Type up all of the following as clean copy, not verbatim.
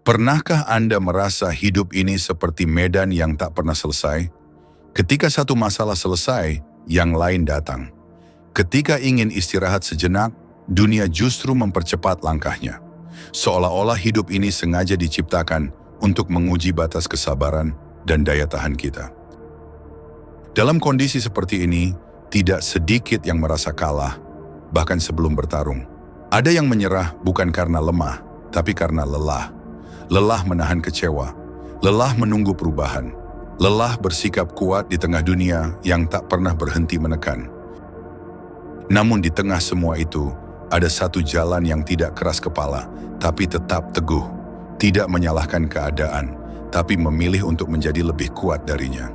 Pernahkah Anda merasa hidup ini seperti medan yang tak pernah selesai? Ketika satu masalah selesai, yang lain datang. Ketika ingin istirahat sejenak, dunia justru mempercepat langkahnya. Seolah-olah hidup ini sengaja diciptakan untuk menguji batas kesabaran dan daya tahan kita. Dalam kondisi seperti ini, tidak sedikit yang merasa kalah, bahkan sebelum bertarung. Ada yang menyerah bukan karena lemah, tapi karena lelah. Lelah menahan kecewa, lelah menunggu perubahan, lelah bersikap kuat di tengah dunia yang tak pernah berhenti menekan. Namun di tengah semua itu, ada satu jalan yang tidak keras kepala, tapi tetap teguh. Tidak menyalahkan keadaan, tapi memilih untuk menjadi lebih kuat darinya.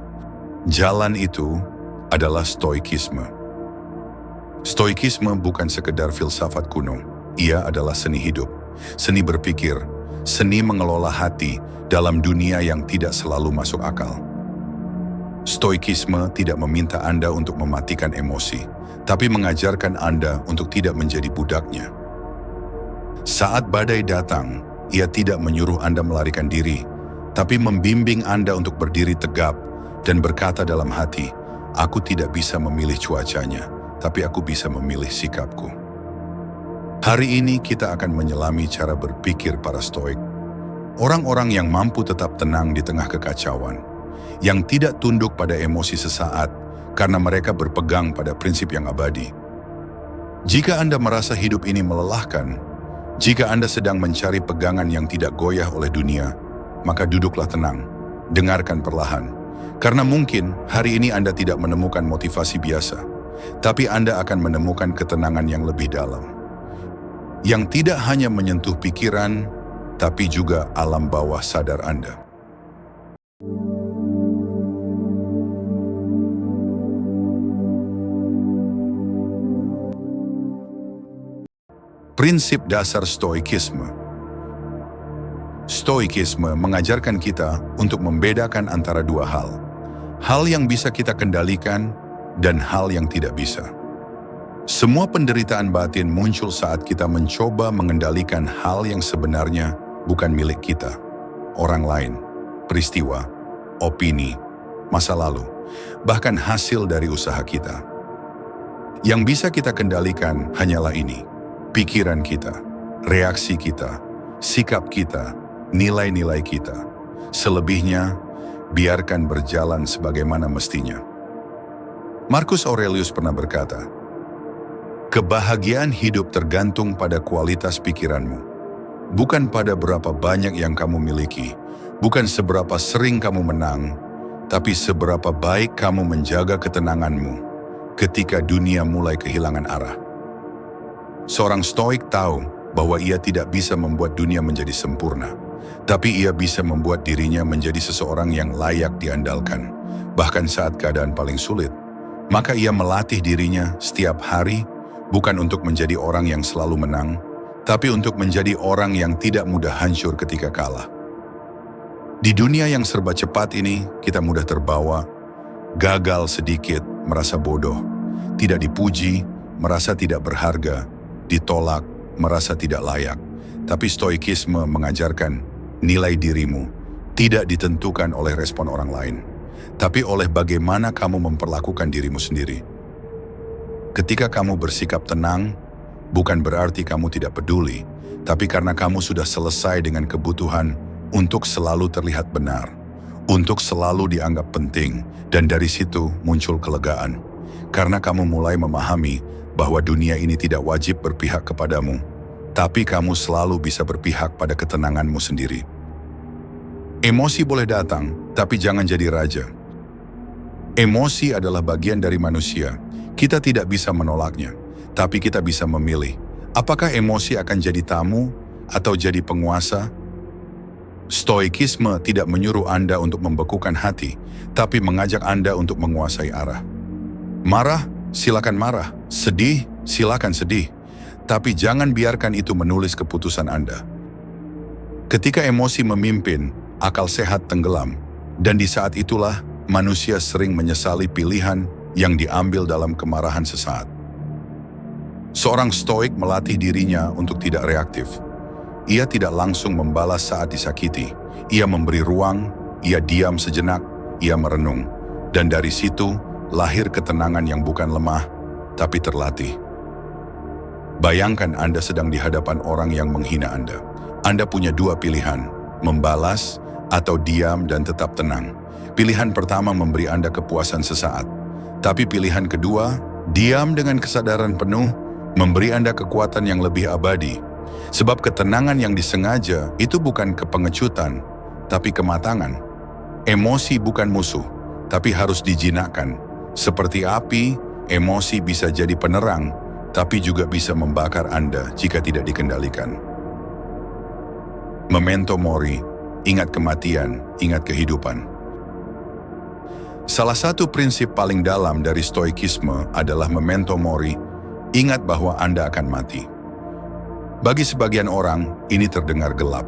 Jalan itu adalah stoikisme. Stoikisme bukan sekedar filsafat kuno, ia adalah seni hidup, seni berpikir, seni mengelola hati dalam dunia yang tidak selalu masuk akal. Stoikisme tidak meminta Anda untuk mematikan emosi, tapi mengajarkan Anda untuk tidak menjadi budaknya. Saat badai datang, ia tidak menyuruh Anda melarikan diri, tapi membimbing Anda untuk berdiri tegap dan berkata dalam hati, "Aku tidak bisa memilih cuacanya, tapi aku bisa memilih sikapku." Hari ini kita akan menyelami cara berpikir para stoik. Orang-orang yang mampu tetap tenang di tengah kekacauan, yang tidak tunduk pada emosi sesaat karena mereka berpegang pada prinsip yang abadi. Jika Anda merasa hidup ini melelahkan, jika Anda sedang mencari pegangan yang tidak goyah oleh dunia, maka duduklah tenang, dengarkan perlahan. Karena mungkin hari ini Anda tidak menemukan motivasi biasa, tapi Anda akan menemukan ketenangan yang lebih dalam, yang tidak hanya menyentuh pikiran, tapi juga alam bawah sadar Anda. Prinsip dasar stoikisme. Stoikisme mengajarkan kita untuk membedakan antara dua hal. Hal yang bisa kita kendalikan dan hal yang tidak bisa. Semua penderitaan batin muncul saat kita mencoba mengendalikan hal yang sebenarnya bukan milik kita, orang lain, peristiwa, opini, masa lalu, bahkan hasil dari usaha kita. Yang bisa kita kendalikan hanyalah ini, pikiran kita, reaksi kita, sikap kita, nilai-nilai kita. Selebihnya, biarkan berjalan sebagaimana mestinya. Marcus Aurelius pernah berkata, "Kebahagiaan hidup tergantung pada kualitas pikiranmu, bukan pada berapa banyak yang kamu miliki, bukan seberapa sering kamu menang, tapi seberapa baik kamu menjaga ketenanganmu ketika dunia mulai kehilangan arah." Seorang stoik tahu bahwa ia tidak bisa membuat dunia menjadi sempurna, tapi ia bisa membuat dirinya menjadi seseorang yang layak diandalkan, bahkan saat keadaan paling sulit. Maka ia melatih dirinya setiap hari, bukan untuk menjadi orang yang selalu menang, tapi untuk menjadi orang yang tidak mudah hancur ketika kalah. Di dunia yang serba cepat ini, kita mudah terbawa, gagal sedikit, merasa bodoh, tidak dipuji, merasa tidak berharga, ditolak, merasa tidak layak. Tapi stoikisme mengajarkan nilai dirimu tidak ditentukan oleh respon orang lain, tapi oleh bagaimana kamu memperlakukan dirimu sendiri. Ketika kamu bersikap tenang, bukan berarti kamu tidak peduli, tapi karena kamu sudah selesai dengan kebutuhan untuk selalu terlihat benar, untuk selalu dianggap penting, dan dari situ muncul kelegaan. Karena kamu mulai memahami bahwa dunia ini tidak wajib berpihak kepadamu, tapi kamu selalu bisa berpihak pada ketenanganmu sendiri. Emosi boleh datang, tapi jangan jadi raja. Emosi adalah bagian dari manusia. Kita tidak bisa menolaknya, tapi kita bisa memilih. Apakah emosi akan jadi tamu atau jadi penguasa? Stoikisme tidak menyuruh Anda untuk membekukan hati, tapi mengajak Anda untuk menguasai arah. Marah, silakan marah. Sedih, silakan sedih. Tapi jangan biarkan itu menulis keputusan Anda. Ketika emosi memimpin, akal sehat tenggelam. Dan di saat itulah, manusia sering menyesali pilihan yang diambil dalam kemarahan sesaat. Seorang stoik melatih dirinya untuk tidak reaktif. Ia tidak langsung membalas saat disakiti. Ia memberi ruang, ia diam sejenak, ia merenung. Dan dari situ lahir ketenangan yang bukan lemah, tapi terlatih. Bayangkan Anda sedang di hadapan orang yang menghina Anda. Anda punya dua pilihan, membalas atau diam dan tetap tenang. Pilihan pertama memberi Anda kepuasan sesaat. Tapi pilihan kedua, diam dengan kesadaran penuh, memberi Anda kekuatan yang lebih abadi. Sebab ketenangan yang disengaja itu bukan kepengecutan, tapi kematangan. Emosi bukan musuh, tapi harus dijinakkan. Seperti api, emosi bisa jadi penerang, tapi juga bisa membakar Anda jika tidak dikendalikan. Memento mori, ingat kematian, ingat kehidupan. Salah satu prinsip paling dalam dari stoikisme adalah memento mori, ingat bahwa Anda akan mati. Bagi sebagian orang, ini terdengar gelap,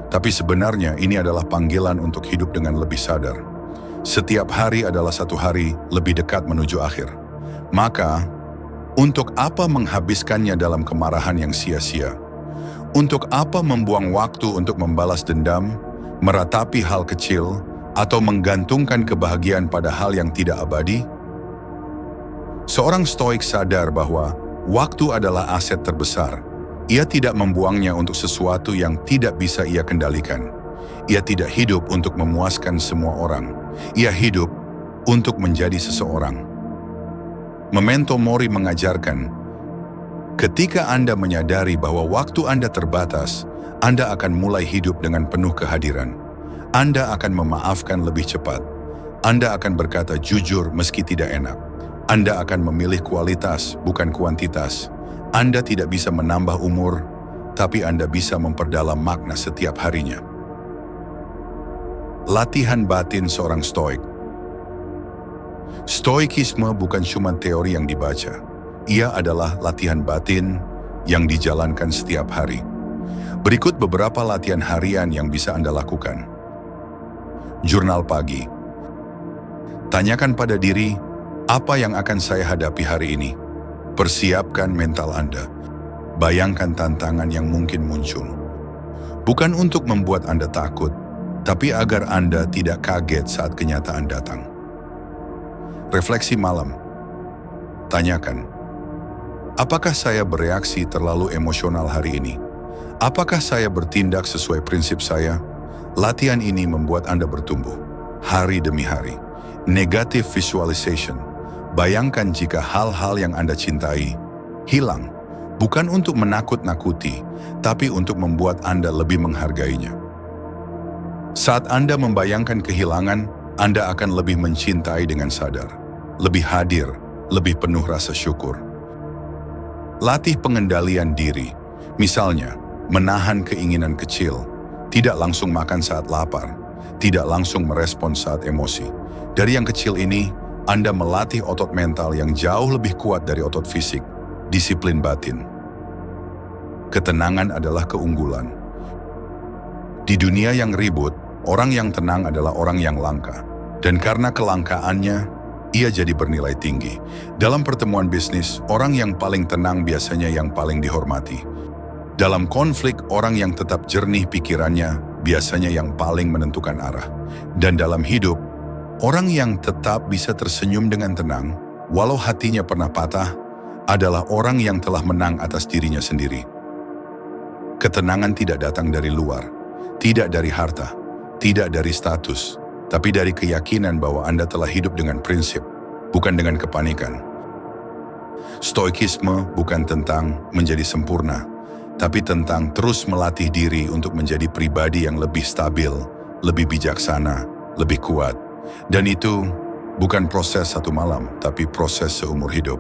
tapi sebenarnya ini adalah panggilan untuk hidup dengan lebih sadar. Setiap hari adalah satu hari lebih dekat menuju akhir. Maka, untuk apa menghabiskannya dalam kemarahan yang sia-sia? Untuk apa membuang waktu untuk membalas dendam, meratapi hal kecil, atau menggantungkan kebahagiaan pada hal yang tidak abadi? Seorang stoik sadar bahwa waktu adalah aset terbesar. Ia tidak membuangnya untuk sesuatu yang tidak bisa ia kendalikan. Ia tidak hidup untuk memuaskan semua orang. Ia hidup untuk menjadi seseorang. Memento mori mengajarkan, ketika Anda menyadari bahwa waktu Anda terbatas, Anda akan mulai hidup dengan penuh kehadiran. Anda akan memaafkan lebih cepat. Anda akan berkata jujur meski tidak enak. Anda akan memilih kualitas, bukan kuantitas. Anda tidak bisa menambah umur, tapi Anda bisa memperdalam makna setiap harinya. Latihan batin seorang stoik. Stoikisme bukan cuma teori yang dibaca. Ia adalah latihan batin yang dijalankan setiap hari. Berikut beberapa latihan harian yang bisa Anda lakukan. Jurnal pagi. Tanyakan pada diri, apa yang akan saya hadapi hari ini? Persiapkan mental Anda. Bayangkan tantangan yang mungkin muncul. Bukan untuk membuat Anda takut, tapi agar Anda tidak kaget saat kenyataan datang. Refleksi malam. Tanyakan, apakah saya bereaksi terlalu emosional hari ini? Apakah saya bertindak sesuai prinsip saya? Latihan ini membuat Anda bertumbuh, hari demi hari. Negative visualization. Bayangkan jika hal-hal yang Anda cintai hilang, bukan untuk menakut-nakuti, tapi untuk membuat Anda lebih menghargainya. Saat Anda membayangkan kehilangan, Anda akan lebih mencintai dengan sadar, lebih hadir, lebih penuh rasa syukur. Latih pengendalian diri, misalnya menahan keinginan kecil, tidak langsung makan saat lapar, tidak langsung merespon saat emosi. Dari yang kecil ini, Anda melatih otot mental yang jauh lebih kuat dari otot fisik, disiplin batin. Ketenangan adalah keunggulan. Di dunia yang ribut, orang yang tenang adalah orang yang langka. Dan karena kelangkaannya, ia jadi bernilai tinggi. Dalam pertemuan bisnis, orang yang paling tenang biasanya yang paling dihormati. Dalam konflik, orang yang tetap jernih pikirannya biasanya yang paling menentukan arah. Dan dalam hidup, orang yang tetap bisa tersenyum dengan tenang, walau hatinya pernah patah, adalah orang yang telah menang atas dirinya sendiri. Ketenangan tidak datang dari luar, tidak dari harta, tidak dari status, tapi dari keyakinan bahwa Anda telah hidup dengan prinsip, bukan dengan kepanikan. Stoikisme bukan tentang menjadi sempurna, tapi tentang terus melatih diri untuk menjadi pribadi yang lebih stabil, lebih bijaksana, lebih kuat. Dan itu bukan proses satu malam, tapi proses seumur hidup.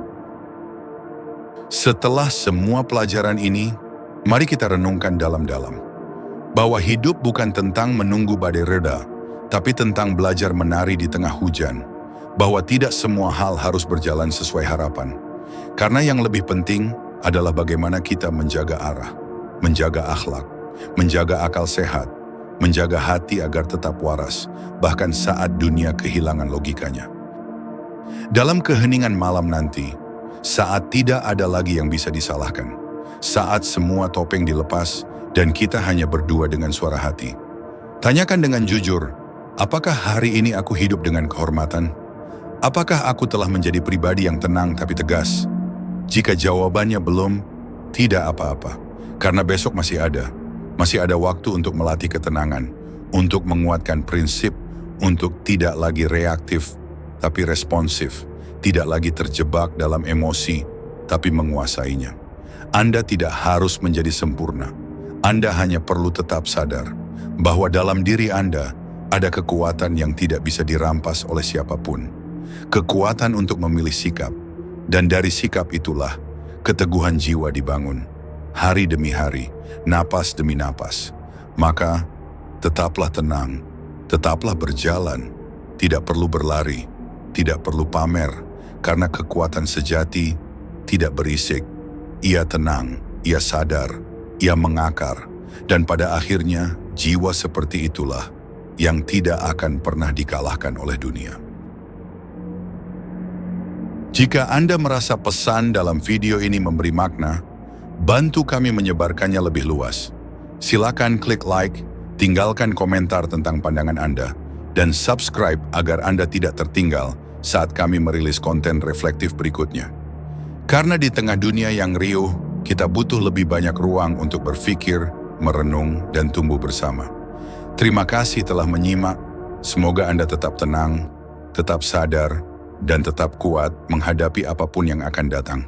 Setelah semua pelajaran ini, mari kita renungkan dalam-dalam. Bahwa hidup bukan tentang menunggu badai reda, tapi tentang belajar menari di tengah hujan. Bahwa tidak semua hal harus berjalan sesuai harapan. Karena yang lebih penting adalah bagaimana kita menjaga arah, menjaga akhlak, menjaga akal sehat, menjaga hati agar tetap waras, bahkan saat dunia kehilangan logikanya. Dalam keheningan malam nanti, saat tidak ada lagi yang bisa disalahkan, saat semua topeng dilepas, dan kita hanya berdua dengan suara hati. Tanyakan dengan jujur, apakah hari ini aku hidup dengan kehormatan? Apakah aku telah menjadi pribadi yang tenang tapi tegas? Jika jawabannya belum, tidak apa-apa. Karena besok masih ada waktu untuk melatih ketenangan, untuk menguatkan prinsip, untuk tidak lagi reaktif, tapi responsif, tidak lagi terjebak dalam emosi, tapi menguasainya. Anda tidak harus menjadi sempurna. Anda hanya perlu tetap sadar bahwa dalam diri Anda ada kekuatan yang tidak bisa dirampas oleh siapapun. Kekuatan untuk memilih sikap, dan dari sikap itulah keteguhan jiwa dibangun. Hari demi hari, napas demi napas. Maka, tetaplah tenang, tetaplah berjalan, tidak perlu berlari, tidak perlu pamer, karena kekuatan sejati tidak berisik. Ia tenang, ia sadar, ia mengakar, dan pada akhirnya jiwa seperti itulah yang tidak akan pernah dikalahkan oleh dunia. Jika Anda merasa pesan dalam video ini memberi makna, bantu kami menyebarkannya lebih luas. Silakan klik like, tinggalkan komentar tentang pandangan Anda, dan subscribe agar Anda tidak tertinggal saat kami merilis konten reflektif berikutnya. Karena di tengah dunia yang riuh, kita butuh lebih banyak ruang untuk berpikir, merenung, dan tumbuh bersama. Terima kasih telah menyimak. Semoga Anda tetap tenang, tetap sadar, dan tetap kuat menghadapi apapun yang akan datang.